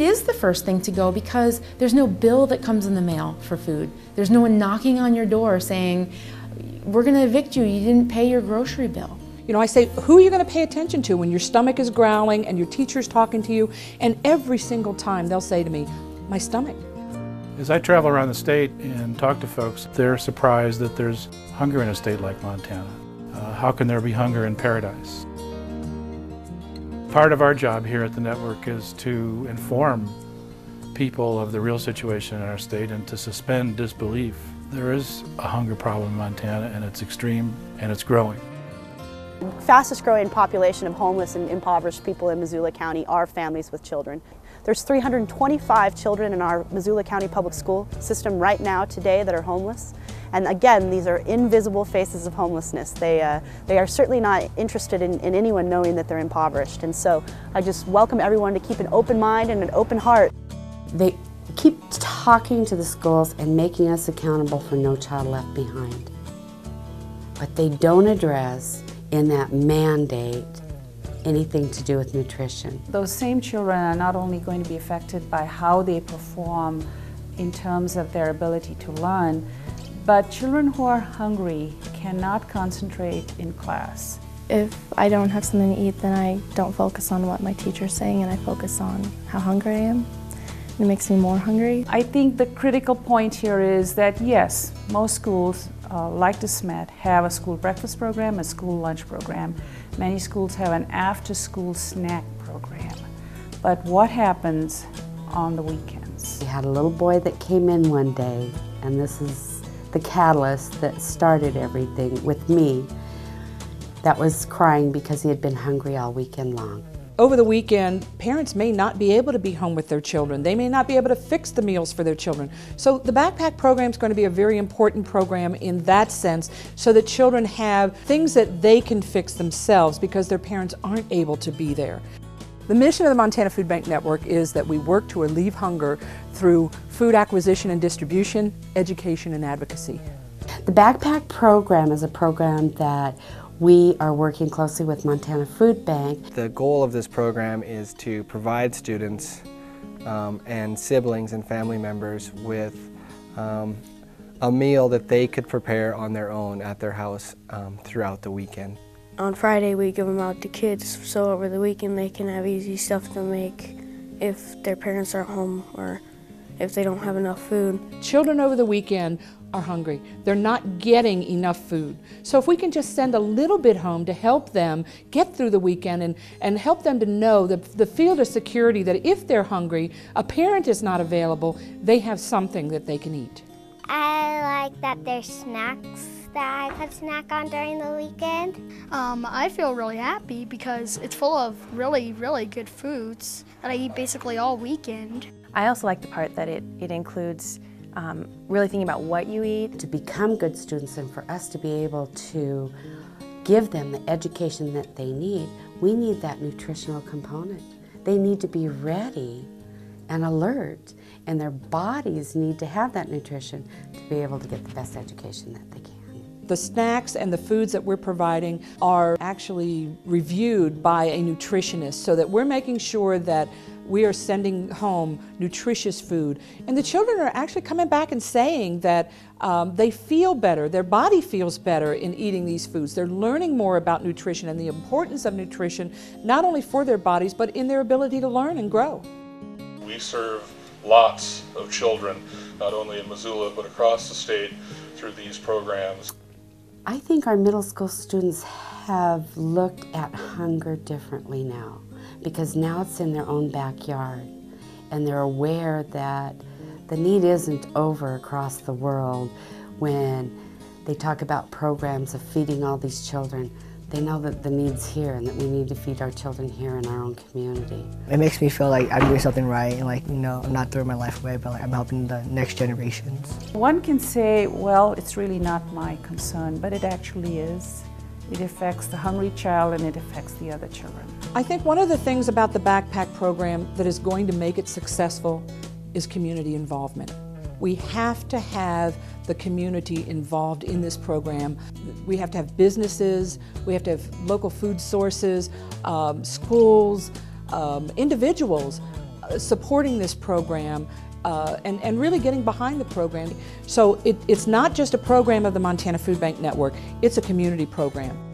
Food is the first thing to go because there's no bill that comes in the mail for food. There's no one knocking on your door saying, we're going to evict you, you didn't pay your grocery bill. You know, I say, who are you going to pay attention to when your stomach is growling and your teacher's talking to you? And every single time they'll say to me, my stomach. As I travel around the state and talk to folks, they're surprised that there's hunger in a state like Montana. How can there be hunger in paradise? Part of our job here at the network is to inform people of the real situation in our state and to suspend disbelief. There is a hunger problem in Montana, and it's extreme and it's growing. The fastest growing population of homeless and impoverished people in Missoula County are families with children. There's 325 children in our Missoula County public school system right now today that are homeless. And again, these are invisible faces of homelessness. They are certainly not interested in anyone knowing that they're impoverished. And so I just welcome everyone to keep an open mind and an open heart. They keep talking to the schools and making us accountable for No Child Left Behind. But they don't address in that mandate anything to do with nutrition. Those same children are not only going to be affected by how they perform in terms of their ability to learn, but children who are hungry cannot concentrate in class. If I don't have something to eat, then I don't focus on what my teacher's saying and I focus on how hungry I am. It makes me more hungry. I think the critical point here is that yes, most schools like the SMET have a school breakfast program, a school lunch program. Many schools have an after-school snack program. But what happens on the weekends? We had a little boy that came in one day, and this is the catalyst that started everything with me, that was crying because he had been hungry all weekend long. Over the weekend, parents may not be able to be home with their children. They may not be able to fix the meals for their children. So the backpack program is going to be a very important program in that sense, so that children have things that they can fix themselves because their parents aren't able to be there. The mission of the Montana Food Bank Network is that we work to relieve hunger through food acquisition and distribution, education and advocacy. The backpack program is a program that we are working closely with Montana Food Bank. The goal of this program is to provide students and siblings and family members with a meal that they could prepare on their own at their house throughout the weekend. On Friday we give them out to kids, so over the weekend they can have easy stuff to make if their parents aren't home or if they don't have enough food. Children over the weekend are hungry. They're not getting enough food. So if we can just send a little bit home to help them get through the weekend and help them to know the field of security that if they're hungry, a parent is not available, they have something that they can eat. I like that there's snacks that I could snack on during the weekend. I feel really happy because it's full of really, really good foods that I eat basically all weekend. I also like the part that it includes really thinking about what you eat. To become good students and for us to be able to give them the education that they need, we need that nutritional component. They need to be ready and alert, and their bodies need to have that nutrition to be able to get the best education that they can. The snacks and the foods that we're providing are actually reviewed by a nutritionist so that we're making sure that we are sending home nutritious food. And the children are actually coming back and saying that they feel better, their body feels better in eating these foods. They're learning more about nutrition and the importance of nutrition, not only for their bodies, but in their ability to learn and grow. We serve lots of children, not only in Missoula, but across the state through these programs. I think our middle school students have looked at hunger differently now, because now it's in their own backyard and they're aware that the need isn't over across the world. When they talk about programs of feeding all these children, they know that the need's here and that we need to feed our children here in our own community. It makes me feel like I'm doing something right and I'm not throwing my life away, but I'm helping the next generations. One can say, well, it's really not my concern, but it actually is. It affects the hungry child and it affects the other children. I think one of the things about the backpack program that is going to make it successful is community involvement. We have to have the community involved in this program. We have to have businesses, we have to have local food sources, schools, individuals supporting this program and really getting behind the program. So it's not just a program of the Montana Food Bank Network, it's a community program.